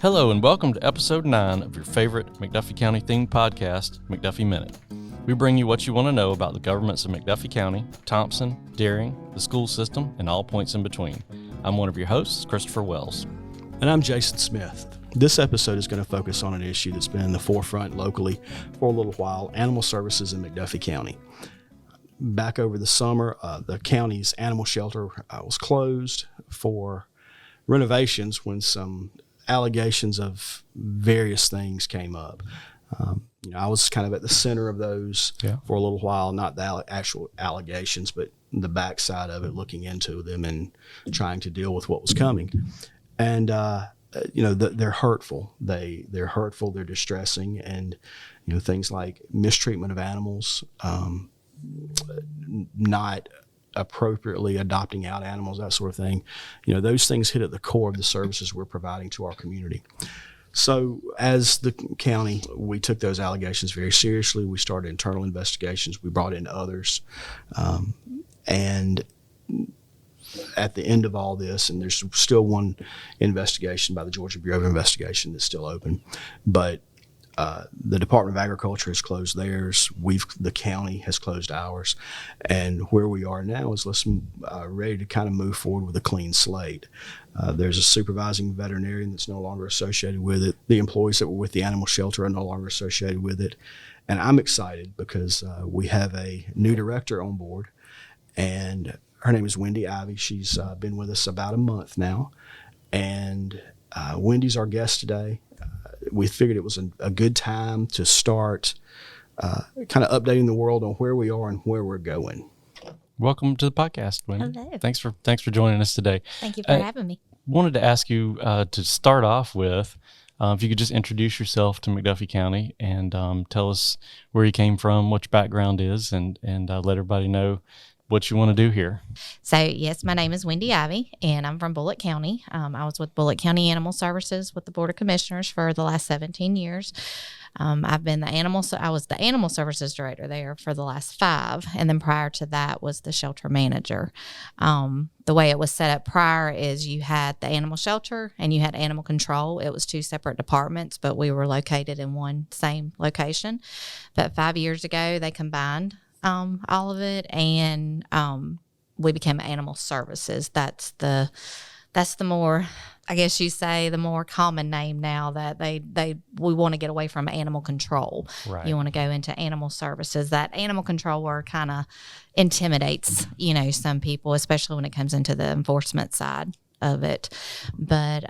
Hello and welcome to episode 9 of your favorite McDuffie County themed podcast, McDuffie Minute. We bring you what you want to know about the governments of McDuffie County, Thompson, Daring, the school system, and all points in between. I'm one of your hosts, Christopher Wells. And I'm Jason Smith. This episode is going to focus on an issue that's been in the forefront locally for a little while, animal services in McDuffie County. Back over the summer, the county's animal shelter was closed for renovations when some allegations of various things came up. I was kind of at the center of those for a little while, not the actual allegations, but the backside of it, looking into them and trying to deal with what was coming. And, they're hurtful. They're hurtful, they're distressing, and, things like mistreatment of animals, not appropriately adopting out animals, that sort of thing. Those things hit at the core of the services we're providing to our community. So as the county, we took those allegations very seriously. We started internal investigations. We brought in others. And at the end of all this, and there's still one investigation by the Georgia Bureau of Investigation that's still open, but the Department of Agriculture has closed theirs. The county has closed ours. And where we are now is ready to kind of move forward with a clean slate. There's a supervising veterinarian that's no longer associated with it. The employees that were with the animal shelter are no longer associated with it. And I'm excited because we have a new director on board, and her name is Wendy Ivey. She's been with us about a month now. And Wendy's our guest today. We figured it was a good time to start kind of updating the world on where we are and where we're going. Welcome to the podcast, Wendy. Hello. Thanks for joining us today. Thank you for having me. Wanted to ask you to start off with, if you could just introduce yourself to McDuffie County and tell us where you came from, what your background is, and let everybody know what you want to do here. So, yes, my name is Wendy Ivey, and I'm from Bullitt County. I was with Bullitt County Animal Services with the Board of Commissioners for the last 17 years. I was the Animal Services Director there for the last 5, and then prior to that was the Shelter Manager. The way it was set up prior is you had the Animal Shelter and you had Animal Control. It was 2 separate departments, but we were located in one same location. But 5 years ago, they combined all of it, and we became Animal Services. That's the more, I guess you say, the more common name now that we want to get away from Animal Control. Right. You want to go into Animal Services. That Animal Control word kind of intimidates, some people, especially when it comes into the enforcement side of it. But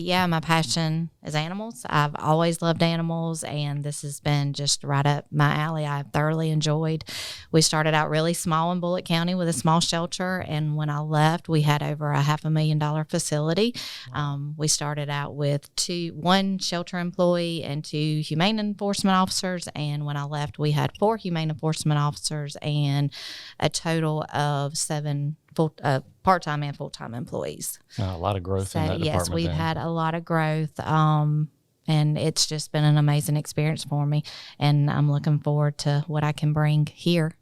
yeah, my passion is animals. I've always loved animals, and this has been just right up my alley. I've thoroughly enjoyed. We started out really small in Bullitt County with a small shelter, and when I left, we had over a $500,000 facility. We started out with 1 shelter employee and 2 humane enforcement officers, and when I left, we had 4 humane enforcement officers and a total of 7 part-time and full-time employees. A lot of growth in that department. Yes, we've had a lot of growth, and it's just been an amazing experience for me, and I'm looking forward to what I can bring here.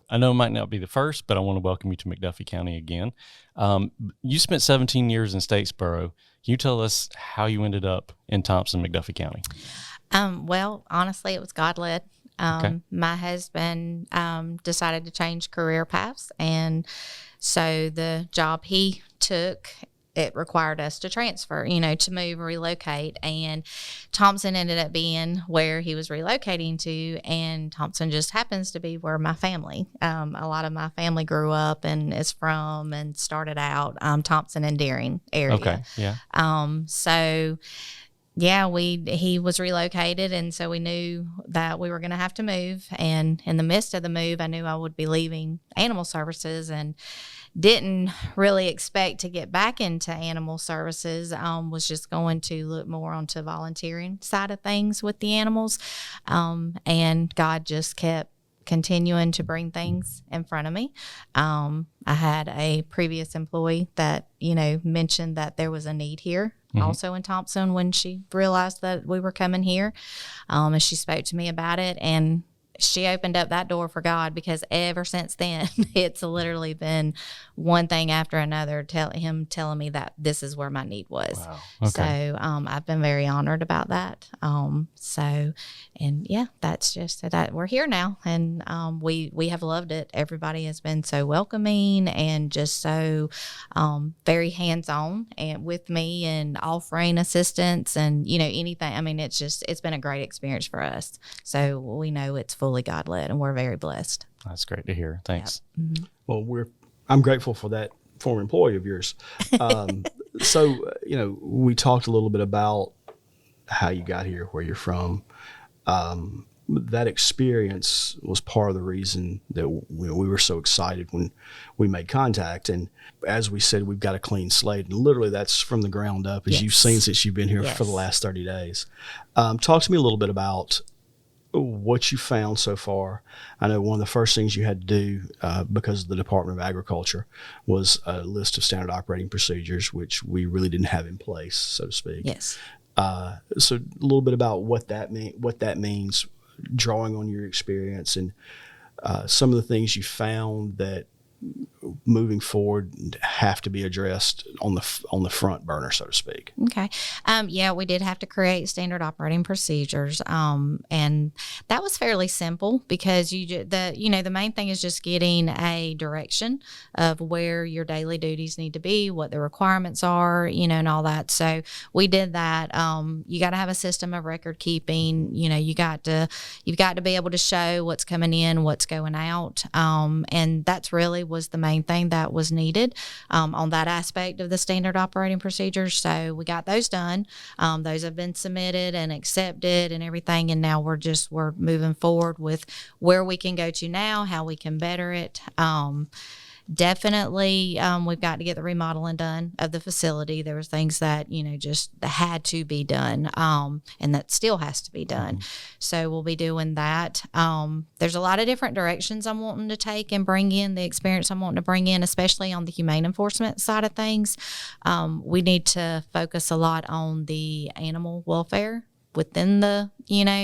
I know it might not be the first, but I want to welcome you to McDuffie County again. You spent 17 years in Statesboro. Can you tell us how you ended up in Thompson, McDuffie County? Well, honestly, it was God-led. Okay. My husband decided to change career paths, and so the job he took, it required us to transfer, to move, relocate. And Thompson ended up being where he was relocating to. And Thompson just happens to be where my family, a lot of my family grew up and is from and started out, Thompson and Daring area. Okay, yeah. So yeah, he was relocated, and so we knew that we were going to have to move. And in the midst of the move, I knew I would be leaving Animal Services, and didn't really expect to get back into Animal Services. Was just going to look more onto volunteering side of things with the animals, and God just kept continuing to bring things in front of me. I had a previous employee that mentioned that there was a need here. Mm-hmm. Also in Thompson when she realized that we were coming here. And she spoke to me about it, and she opened up that door for God, because ever since then, it's literally been one thing after another, telling me that this is where my need was. Wow. Okay. So I've been very honored about that. And yeah, that's just that we're here now, and we have loved it. Everybody has been so welcoming and just so very hands-on and with me and offering assistance and anything. I mean, it's been a great experience for us. So we know it's fully God-led, and we're very blessed. That's great to hear. Thanks. Yep. Mm-hmm. Well, I'm grateful for that former employee of yours. So, we talked a little bit about how you got here, where you're from. That experience was part of the reason that we were so excited when we made contact. And as we said, we've got a clean slate. And literally that's from the ground up, as you've seen since you've been here for the last 30 days. Talk to me a little bit about what you found so far. I know one of the first things you had to do because of the Department of Agriculture was a list of standard operating procedures, which we really didn't have in place, so to speak. Yes. So a little bit about what that means, drawing on your experience, and some of the things you found that moving forward have to be addressed on the front burner, so to speak. Okay. We did have to create standard operating procedures. And that was fairly simple, because the main thing is just getting a direction of where your daily duties need to be, what the requirements are, and all that. So we did that. You got to have a system of record keeping. You've got to be able to show what's coming in, what's going out. And that's really was the main thing that was needed on that aspect of the standard operating procedures. So we got those done. Those have been submitted and accepted and everything. And now we're moving forward with where we can go to now, how we can better it. Definitely, we've got to get the remodeling done of the facility. There was things that, just had to be done, and that still has to be done. Mm-hmm. So we'll be doing that. There's a lot of different directions I'm wanting to take and bring in, the experience I'm wanting to bring in, especially on the humane enforcement side of things. We need to focus a lot on the animal welfare within the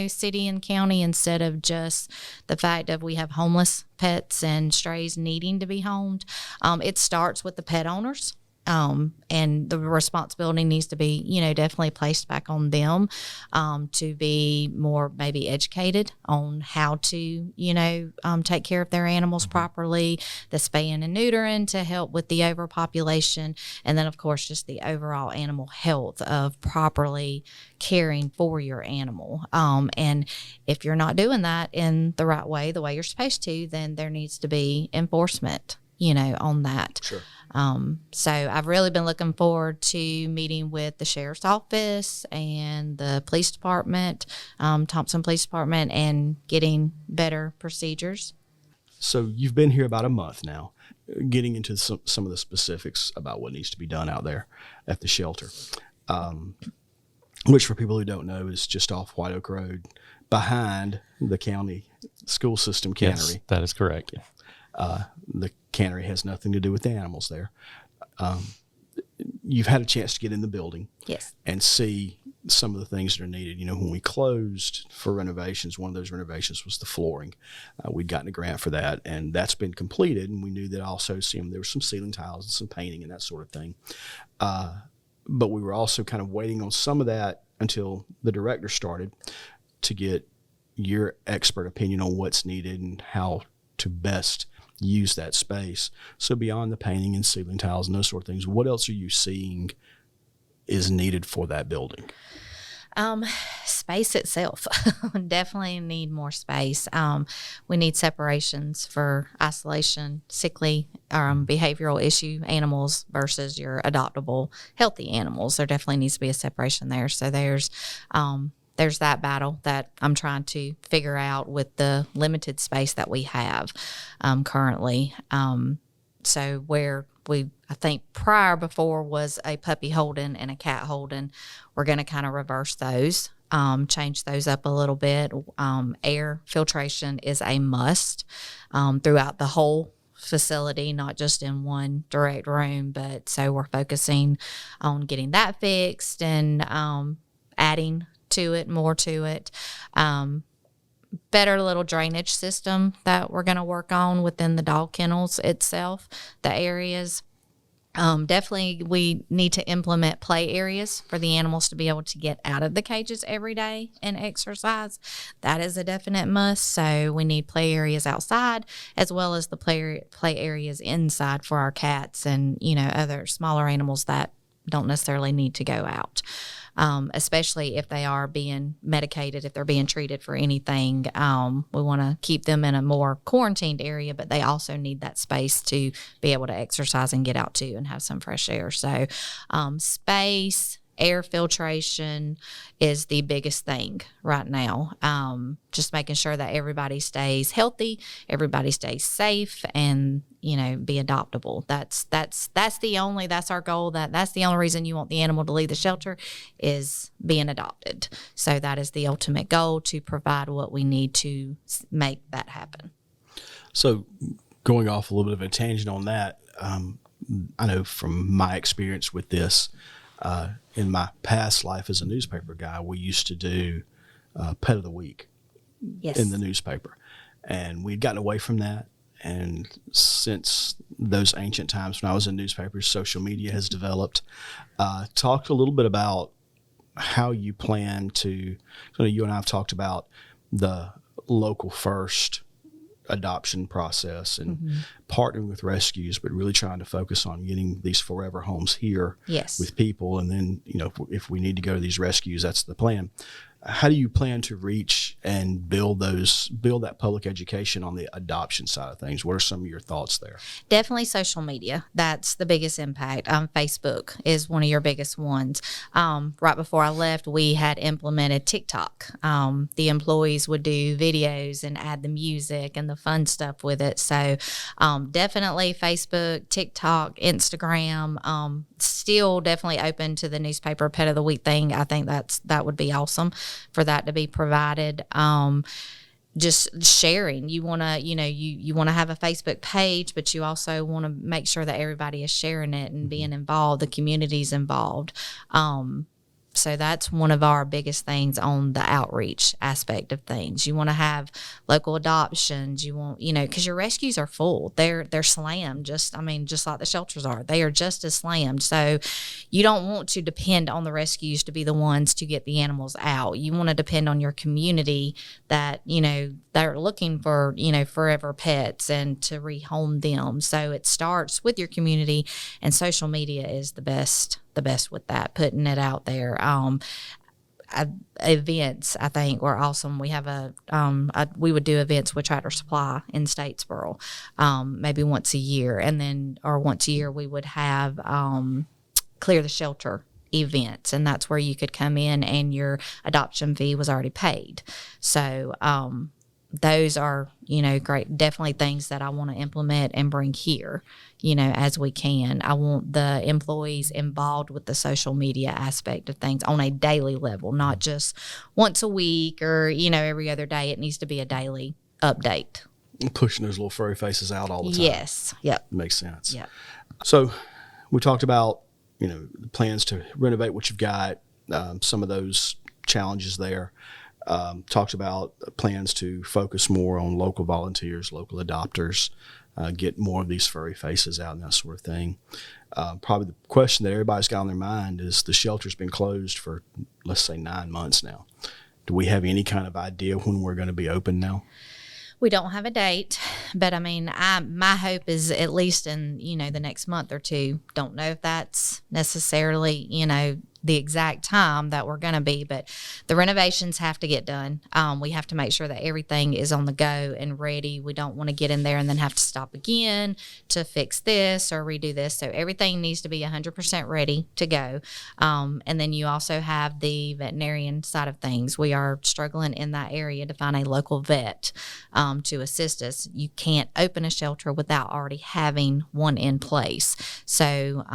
city and county, instead of just the fact of we have homeless pets and strays needing to be homed. It starts with the pet owners. And the responsibility needs to be, definitely placed back on them, to be more maybe educated on how to, take care of their animals properly, the spaying and neutering to help with the overpopulation. And then of course, just the overall animal health of properly caring for your animal. And if you're not doing that in the right way, the way you're supposed to, then there needs to be enforcement, on that. Sure. So I've really been looking forward to meeting with the sheriff's office and the police department, Thompson Police Department, and getting better procedures. So you've been here about a month now, getting into some of the specifics about what needs to be done out there at the shelter, which for people who don't know is just off White Oak Road behind the county school system cannery. Yes, that is correct. The cannery has nothing to do with the animals there. You've had a chance to get in the building, yes, and see some of the things that are needed. When we closed for renovations, one of those renovations was the flooring. We'd gotten a grant for that, and that's been completed. And we knew that also there were some ceiling tiles and some painting and that sort of thing. But we were also kind of waiting on some of that until the director started to get your expert opinion on what's needed and how to best use that space. So beyond the painting and ceiling tiles and those sort of things, what else are you seeing is needed for that building? Space itself. Definitely need more space. We need separations for isolation, sickly, behavioral issue animals versus your adoptable, healthy animals. There definitely needs to be a separation there. So there's that battle that I'm trying to figure out with the limited space that we have currently. So where I think before was a puppy holding and a cat holding, we're going to kind of reverse those, change those up a little bit. Air filtration is a must throughout the whole facility, not just in one direct room, but so we're focusing on getting that fixed and adding more to it. better little drainage system that we're going to work on within the dog kennels itself, the areas. Definitely, we need to implement play areas for the animals to be able to get out of the cages every day and exercise. That is a definite must. So we need play areas outside as well as the play areas inside for our cats and, other smaller animals that don't necessarily need to go out. Especially if they are being medicated, if they're being treated for anything. We want to keep them in a more quarantined area, but they also need that space to be able to exercise and get out too and have some fresh air. So space, air filtration is the biggest thing right now. Just making sure that everybody stays healthy, everybody stays safe, and be adoptable. That's our goal. That's the only reason you want the animal to leave the shelter is being adopted. So that is the ultimate goal, to provide what we need to make that happen. So going off a little bit of a tangent on that, I know from my experience with this, in my past life as a newspaper guy, we used to do Pet of the Week in the newspaper. And we'd gotten away from that. And since those ancient times when I was in newspapers, social media has developed. Talk a little bit about how you plan to, you and I have talked about the local first adoption process and partnering with rescues, but really trying to focus on getting these forever homes here with people. And then, if we need to go to these rescues, that's the plan. How do you plan to reach and build that public education on the adoption side of things? What are some of your thoughts there? Definitely social media. That's the biggest impact. Facebook is one of your biggest ones. Right before I left, we had implemented TikTok. The employees would do videos and add the music and the fun stuff with it. So definitely Facebook, TikTok, Instagram, still definitely open to the newspaper Pet of the Week thing. I think that would be awesome for that to be provided. Just sharing. You want to, you want to have a Facebook page, but you also want to make sure that everybody is sharing it and being involved, the community's involved. So that's one of our biggest things on the outreach aspect of things. You want to have local adoptions. You want, because your rescues are full. They're slammed. Just like the shelters are. They are just as slammed. So you don't want to depend on the rescues to be the ones to get the animals out. You want to depend on your community that, they're looking for, forever pets and to rehome them. So it starts with your community, and social media is the best with that, putting it out there. Events, I think, were awesome. We have we would do events with Tractor Supply in Statesboro, maybe once a year, or once a year we would have Clear the Shelter events, and that's where you could come in and your adoption fee was already paid. So those are, great, definitely things that I want to implement and bring here, as we can. I want the employees involved with the social media aspect of things on a daily level, not just once a week or, every other day. It needs to be a daily update. Pushing those little furry faces out all the time. Yes. Yep. Makes sense. Yep. So we talked about, the plans to renovate what you've got, some of those challenges there. Talked about plans to focus more on local volunteers, local adopters, get more of these furry faces out and that sort of thing. Probably the question that everybody's got on their mind is the shelter's been closed for, let's say, 9 months now. Do we have any kind of idea when we're going to be open now? We don't have a date, but my hope is at least in, the next month or two. Don't know if that's necessarily, the exact time that we're going to be, but the renovations have to get done. We have to make sure that everything is on the go and ready. We don't want to get in there and then have to stop again to fix this or redo this. So everything needs to be 100% ready to go. And then you also have the veterinarian side of things. We are struggling in that area to find a local vet to assist us. You can't open a shelter without already having one in place. So,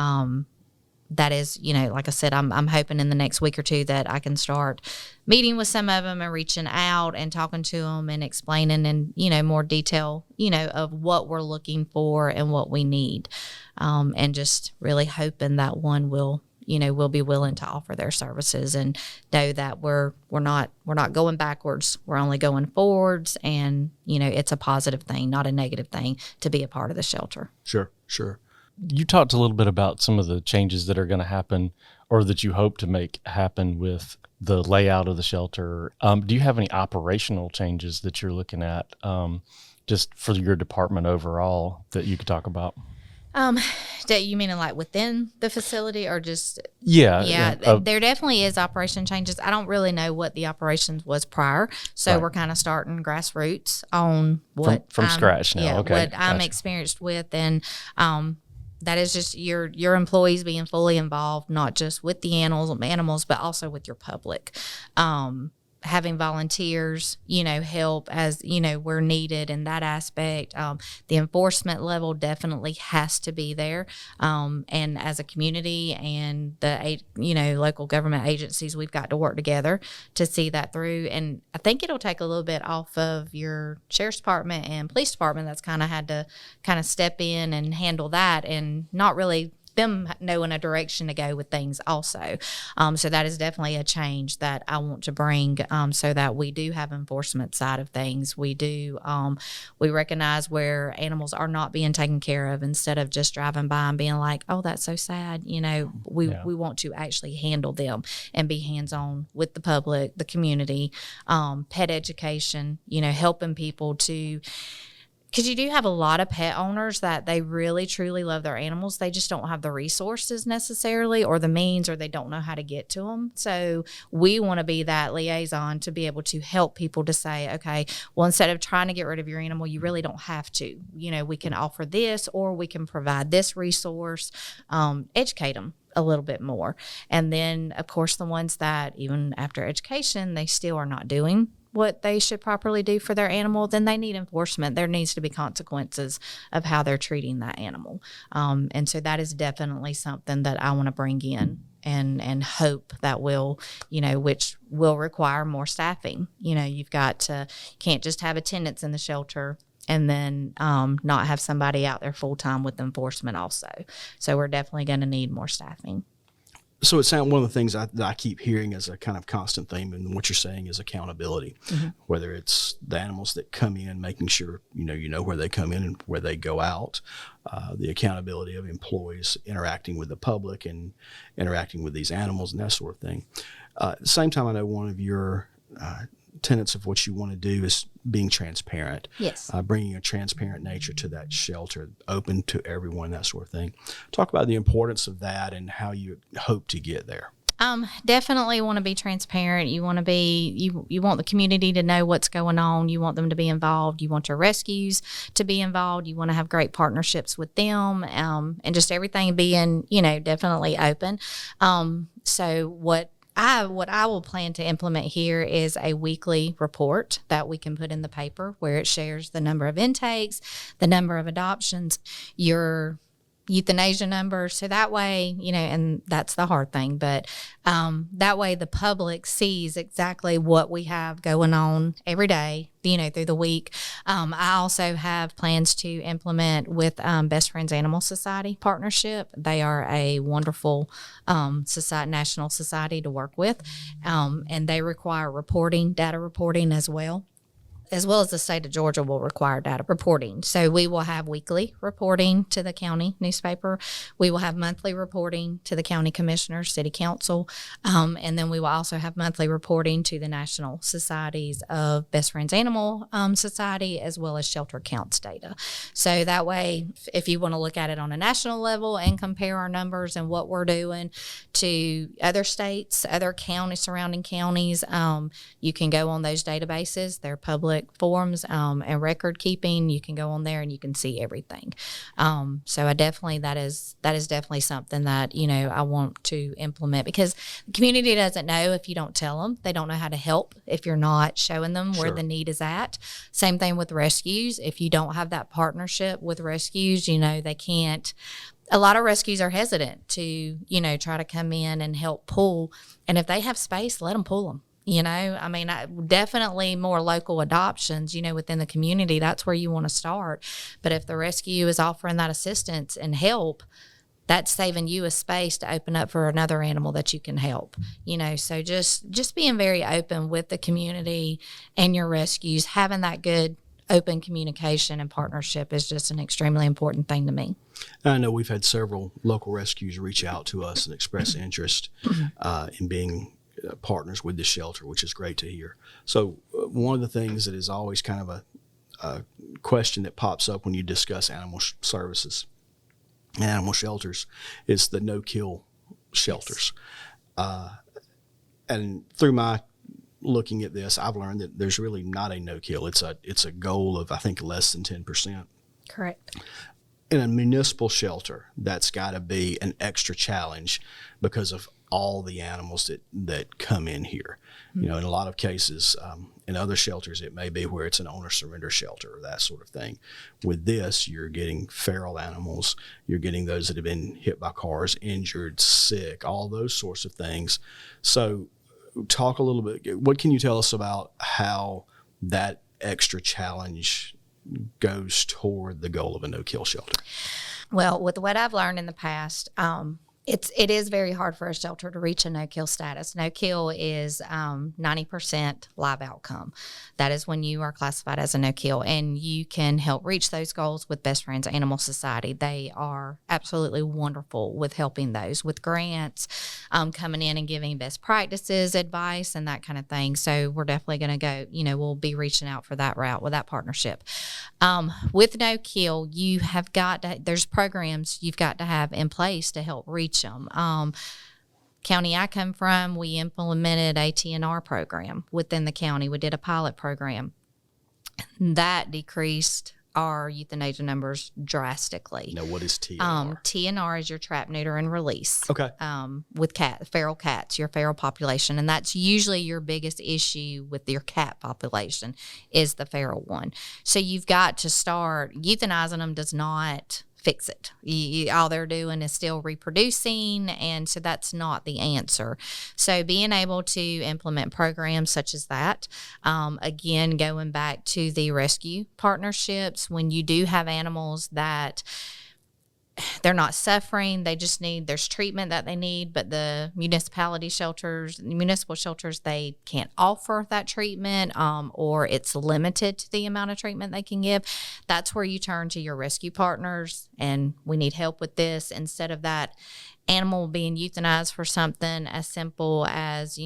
that is, like I said, I'm hoping in the next week or two that I can start meeting with some of them and reaching out and talking to them and explaining in, more detail, of what we're looking for and what we need. And just really hoping that one will, will be willing to offer their services and know that we're not going backwards. We're only going forwards, and it's a positive thing, not a negative thing, to be a part of the shelter. Sure. You talked a little bit about some of the changes that are going to happen or that you hope to make happen with the layout of the shelter. Do you have any operational changes that you're looking at just for your department overall that you could talk about? Do you mean like within the facility or just? Yeah. There definitely is operation changes. I don't really know what the operations was prior, so Right. we're kind of starting grassroots on what from scratch now. Yeah, Okay, what I'm gotcha. experienced with, and that is just your employees being fully involved, not just with the animals, but also with your public. Having volunteers, help as, where needed in that aspect. The enforcement level definitely has to be there. And as a community and the, local government agencies, we've got to work together to see that through. And I think it'll take a little bit off of your sheriff's department and police department that's kind of had to kind of step in and handle that, and not really them knowing a direction to go with things also. So that is definitely a change that I want to bring, so that we do have enforcement side of things. We do, we recognize where animals are not being taken care of, instead of just driving by and being like, oh, that's so sad. We want to actually handle them and be hands-on with the public, the community, pet education, helping people to, because you do have a lot of pet owners that they really, truly love their animals. They just don't have the resources necessarily, or the means, or they don't know how to get to them. So we want to be that liaison to be able to help people to say, okay, well, instead of trying to get rid of your animal, you really don't have to. We can offer this, or we can provide this resource, educate them a little bit more. And then, of course, the ones that even after education, they still are not doing what they should properly do for their animal, then they need enforcement. There needs to be consequences of how they're treating that animal. And so that is definitely something that I want to bring in and hope that will, which will require more staffing. You've got to, can't just have attendants in the shelter and then not have somebody out there full time with enforcement also. So we're definitely going to need more staffing. So it sounds, one of the things that I keep hearing as a kind of constant theme in what you're saying is accountability. Mm-hmm. Whether it's the animals that come in, making sure you know where they come in and where they go out, the accountability of employees interacting with the public and interacting with these animals and that sort of thing. At the same time, I know one of your tenets of what you want to do is being transparent. Yes. Bringing a transparent nature to that shelter, open to everyone, that sort of thing. Talk about the importance of that and how you hope to get there. Definitely want to be transparent. You want to be, you want the community to know what's going on. You want them to be involved. You want your rescues to be involved. You want to have great partnerships with them, and just everything being, definitely open. So what I will plan to implement here is a weekly report that we can put in the paper where it shares the number of intakes, the number of adoptions, your euthanasia number. So that way, and that's the hard thing, but that way the public sees exactly what we have going on every day, through the week. I also have plans to implement with Best Friends Animal Society partnership. They are a wonderful national society to work with, and they require data reporting as well as the state of Georgia will require data reporting. So we will have weekly reporting to the county newspaper. We will have monthly reporting to the county commissioners, city council, and then we will also have monthly reporting to the national societies of Best Friends Animal Society, as well as shelter counts data. So that way, if you want to look at it on a national level and compare our numbers and what we're doing to other states, other counties, surrounding counties, you can go on those databases. They're public forms and record keeping. You can go on there and you can see everything. So that is definitely something that I want to implement, because the community doesn't know if you don't tell them. They don't know how to help if you're not showing them where the need is at. Same thing with rescues. If you don't have that partnership with rescues, they can't. A lot of rescues are hesitant to try to come in and help pull, and if they have space, let them pull them. Definitely more local adoptions, within the community. That's where you want to start. But if the rescue is offering that assistance and help, that's saving you a space to open up for another animal that you can help. So just being very open with the community and your rescues, having that good open communication and partnership is just an extremely important thing to me. I know we've had several local rescues reach out to us and express interest in being partners with the shelter, which is great to hear. So one of the things that is always kind of a question that pops up when you discuss animal services and animal shelters is the no-kill shelters. And through my looking at this, I've learned that there's really not a no-kill. It's a goal of, I think, less than 10%. Correct. In a municipal shelter, that's got to be an extra challenge because of all the animals that come in here. In a lot of cases, in other shelters, it may be where it's an owner surrender shelter or that sort of thing. With this, you're getting feral animals. You're getting those that have been hit by cars, injured, sick, all those sorts of things. So talk a little bit. What can you tell us about how that extra challenge goes toward the goal of a no-kill shelter? Well, with what I've learned in the past, it is very hard for a shelter to reach a no-kill status. No-kill is 90% live outcome. That is when you are classified as a no-kill, and you can help reach those goals with Best Friends Animal Society. They are absolutely wonderful with helping those with grants, coming in and giving best practices, advice, and that kind of thing. So we're definitely going to go, we'll be reaching out for that route with that partnership. With no-kill, you have got to, there's programs you've got to have in place to help reach them. County I come from, we implemented a TNR program within the county. We did a pilot program. That decreased our euthanasia numbers drastically. Now, what is TNR? TNR is your trap, neuter, and release. Okay. With feral cats, your feral population. And that's usually your biggest issue with your cat population is the feral one. So you've got to start, euthanizing them does not fix it. All they're doing is still reproducing, and so that's not the answer. So being able to implement programs such as that, again, going back to the rescue partnerships, when you do have animals that they're not suffering, they just there's treatment that they need, but the municipal shelters, they can't offer that treatment, or it's limited to the amount of treatment they can give. That's where you turn to your rescue partners, and we need help with this. Instead of that animal being euthanized for something as simple as,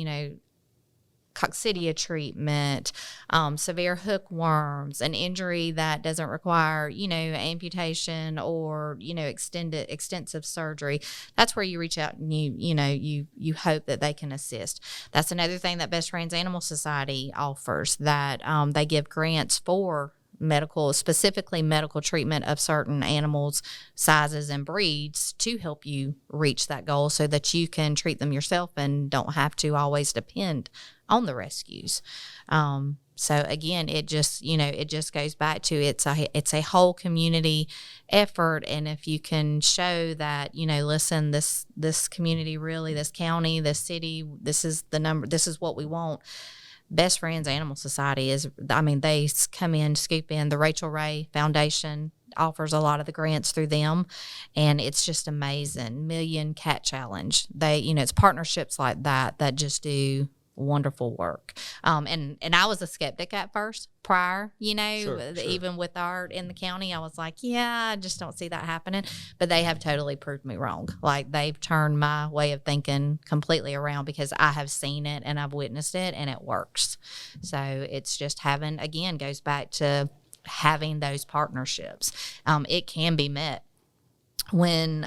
coccidia treatment, severe hookworms, an injury that doesn't require, amputation or, extensive surgery. That's where you reach out and you hope that they can assist. That's another thing that Best Friends Animal Society offers, that they give grants for specifically medical treatment of certain animals, sizes, and breeds to help you reach that goal so that you can treat them yourself and don't have to always depend on the rescues. So again, it just goes back to it's a whole community effort. And if you can show that, listen, this community, really, this county, this city, this is the number, this is what we want. Best Friends Animal Society they come in, scoop in. The Rachel Ray Foundation offers a lot of the grants through them, and it's just amazing. Million Cat Challenge. It's partnerships like that just do wonderful work. And I was a skeptic at first prior, Sure. Even with art in the county, I was like, yeah, I just don't see that happening. But they have totally proved me wrong. Like, they've turned my way of thinking completely around because I have seen it and I've witnessed it, and it works. So it's just goes back to having those partnerships. It can be met. When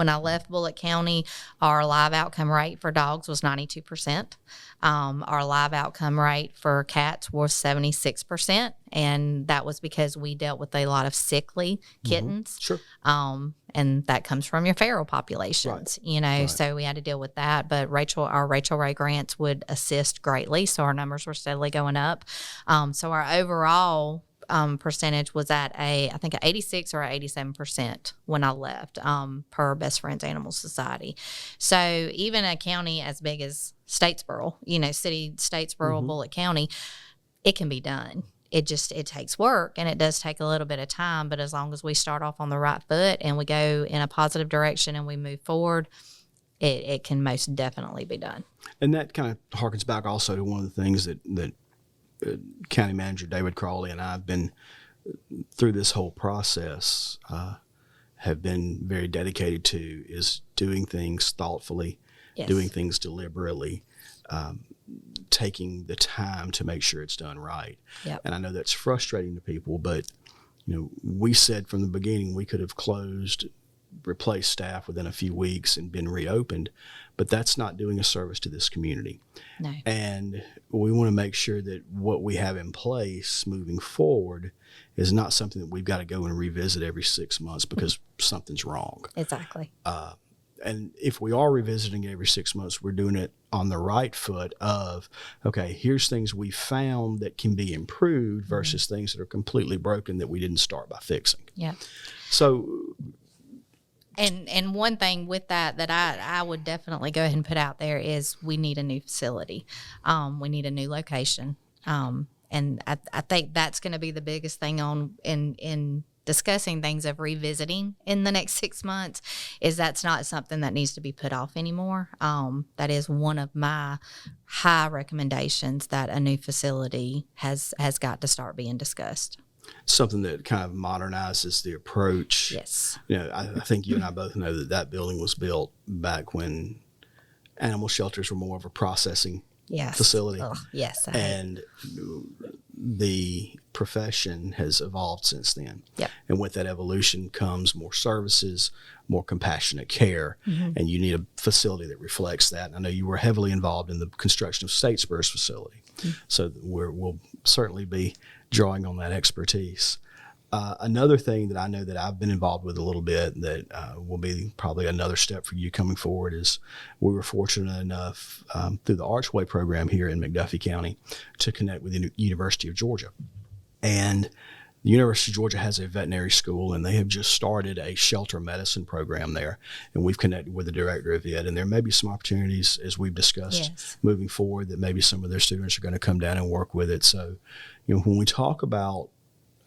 I left Bullitt County, our live outcome rate for dogs was 92%. Our live outcome rate for cats was 76%, and that was because we dealt with a lot of sickly kittens. Sure. And that comes from your feral populations, Right. So we had to deal with that. But our Rachel Ray grants would assist greatly, so our numbers were steadily going up. So our overall percentage was at I think 86 or 87% when I left, per Best Friends Animal Society. So even a county as big as Statesboro, city Statesboro, Bullitt County, it can be done. it takes work, and it does take a little bit of time, but as long as we start off on the right foot and we go in a positive direction and we move forward, it can most definitely be done. And that kind of harkens back also to one of the things that County Manager David Crawley and I have been through this whole process, have been very dedicated to, is doing things thoughtfully, Yes. doing things deliberately, taking the time to make sure it's done right. Yep. And I know that's frustrating to people, but we said from the beginning we could have closed, replaced staff within a few weeks and been reopened, but that's not doing a service to this community. No. And we want to make sure that what we have in place moving forward is not something that we've got to go and revisit every 6 months because something's wrong. Exactly. And if we are revisiting it every 6 months, we're doing it on the right foot of, okay, here's things we found that can be improved versus things that are completely broken that we didn't start by fixing. Yeah. So, And one thing with that I would definitely go ahead and put out there is we need a new facility. We need a new location. And I think that's going to be the biggest thing in discussing things of revisiting in the next 6 months, is that's not something that needs to be put off anymore. That is one of my high recommendations, that a new facility has got to start being discussed. something that kind of modernizes the approach. Yes. I think you and I both know that building was built back when animal shelters were more of a processing facility. Oh, yes. And the profession has evolved since then. Yep. And with that evolution comes more services, more compassionate care, and you need a facility that reflects that. And I know you were heavily involved in the construction of Statesboro's facility, so we'll certainly be drawing on that expertise. Another thing that I know that I've been involved with a little bit that will be probably another step for you coming forward is we were fortunate enough through the Archway program here in McDuffie County to connect with the University of Georgia. And the University of Georgia has a veterinary school, and they have just started a shelter medicine program there. And we've connected with the director of it, and there may be some opportunities, as we've discussed, moving forward, that maybe some of their students are going to come down and work with it. So, when we talk about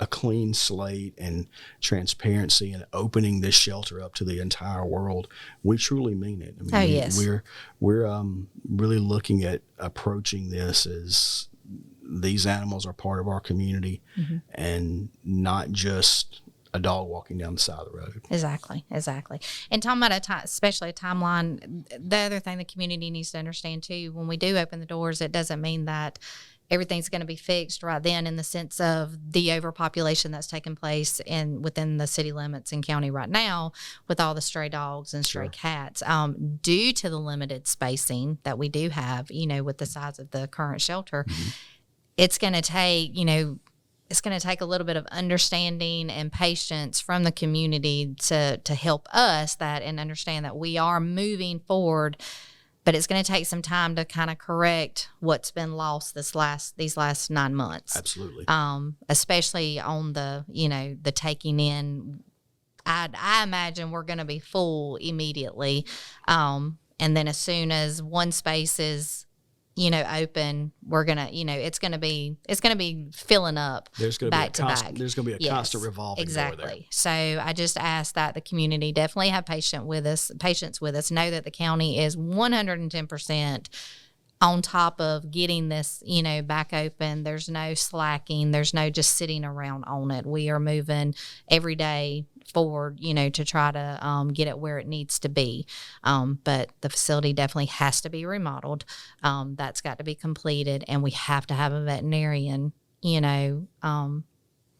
a clean slate and transparency and opening this shelter up to the entire world, we truly mean it. I mean, we're really looking at approaching this as these animals are part of our community and not just a dog walking down the side of the road. Exactly. And talking about especially a timeline, the other thing the community needs to understand too, when we do open the doors, it doesn't mean that everything's going to be fixed right then, in the sense of the overpopulation that's taking place within the city limits and county right now with all the stray dogs and stray cats. Due to the limited spacing that we do have, with the size of the current shelter, it's going to take, it's going to take a little bit of understanding and patience from the community to help us and understand that we are moving forward. But it's going to take some time to kind of correct what's been lost these last 9 months. Absolutely. Especially on the taking in. I imagine we're going to be full immediately, and then as soon as one space is open, we're gonna, it's gonna be filling up. There's gonna back be a to back. There's gonna be a constant revolving door there. So I just ask that the community definitely have patience with us. Know that the county is 110% on top of getting this, back open. There's no slacking. There's no just sitting around on it. We are moving every day forward, to try to get it where it needs to be. But the facility definitely has to be remodeled. That's got to be completed, and we have to have a veterinarian,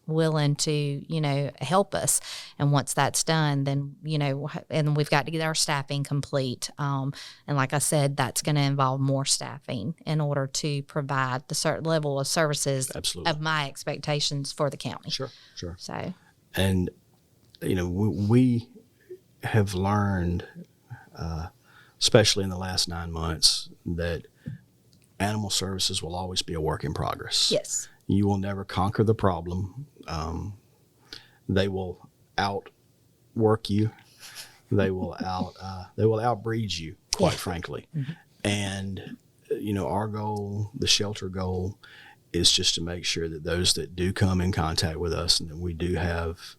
willing to, help us. And once that's done, then, and we've got to get our staffing complete. And like I said, that's going to involve more staffing in order to provide the certain level of services of my expectations for the county. Sure. So, and we have learned, especially in the last 9 months, that animal services will always be a work in progress. Yes. You will never conquer the problem. They will outwork you. They will outbreed you, quite frankly. And our goal, the shelter goal, is just to make sure that those that do come in contact with us and that we do have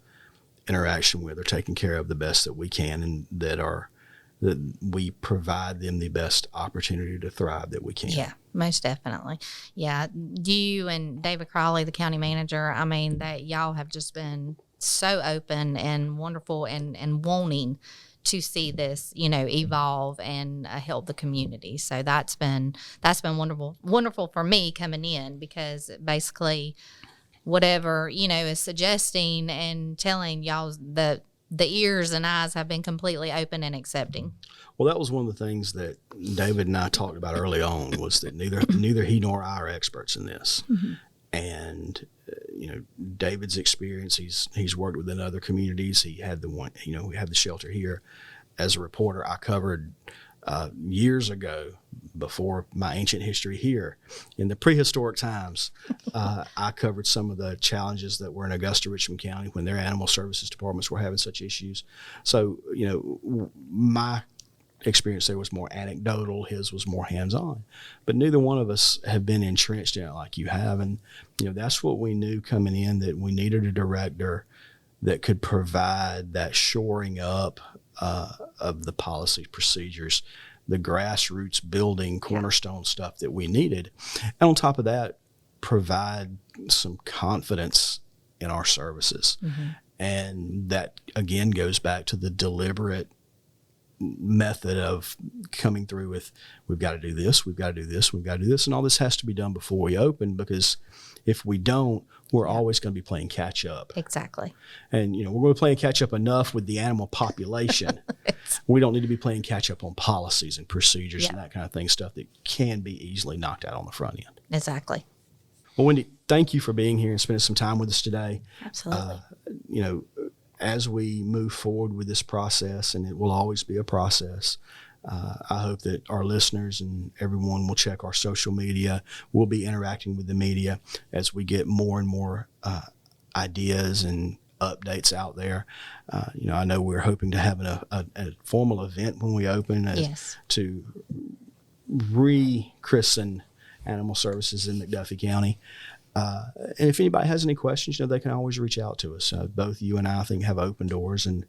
interaction with are taken care of the best that we can, and that we provide them the best opportunity to thrive that we can. Yeah, most definitely. Yeah, you and David Crowley, the county manager, I mean, that y'all have just been so open and wonderful and wanting to see this, evolve and help the community. So that's been wonderful for me coming in, because basically whatever, is suggesting and telling y'all the ears and eyes have been completely open and accepting. Well, that was one of the things that David and I talked about early on, was that neither he nor I are experts in this. Mm-hmm. And David's experience, he's worked within other communities. He had we had the shelter here as a reporter. I covered years ago, before my ancient history here, in the prehistoric times, I covered some of the challenges that were in Augusta, Richmond County when their animal services departments were having such issues. So, my experience there was more anecdotal. His was more hands-on. But neither one of us have been entrenched in it like you have. And, that's what we knew coming in, that we needed a director that could provide that shoring up of the policy procedures, the grassroots building cornerstone stuff that we needed. And on top of that, provide some confidence in our services. Mm-hmm. And that, again, goes back to the deliberate method of coming through with, we've got to do this, we've got to do this, we've got to do this. And all this has to be done before we open, because if we don't, we're always going to be playing catch up. Exactly. And, we're going to be playing catch up enough with the animal population. We don't need to be playing catch up on policies and procedures and that kind of thing, stuff that can be easily knocked out on the front end. Exactly. Well, Wendy, thank you for being here and spending some time with us today. Absolutely. As we move forward with this process, and it will always be a process, I hope that our listeners and everyone will check our social media. We'll be interacting with the media as we get more and more ideas and updates out there. I know we're hoping to have a formal event when we open to re-christen animal services in McDuffie County. And if anybody has any questions, they can always reach out to us. Both you and I think have open doors, and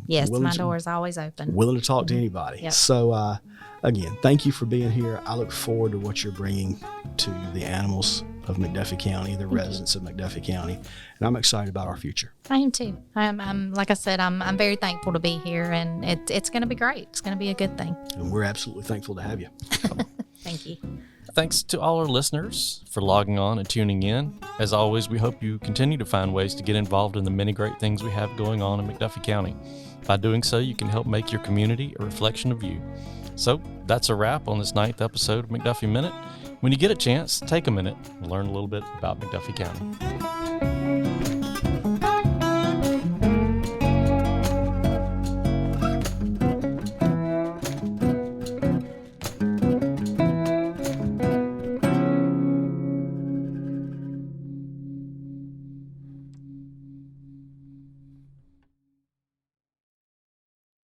yes, my door is always open. Willing to talk to anybody. Yep. So, again, thank you for being here. I look forward to what you're bringing to the animals of McDuffie County, the residents of McDuffie County, and I'm excited about our future. I am too. I'm like I said, I'm very thankful to be here, and it's going to be great. It's going to be a good thing. And we're absolutely thankful to have you. Thank you. Thanks to all our listeners for logging on and tuning in. As always, we hope you continue to find ways to get involved in the many great things we have going on in McDuffie County. By doing so, you can help make your community a reflection of you. So that's a wrap on this 9th episode of McDuffie Minute. When you get a chance, take a minute and learn a little bit about McDuffie County.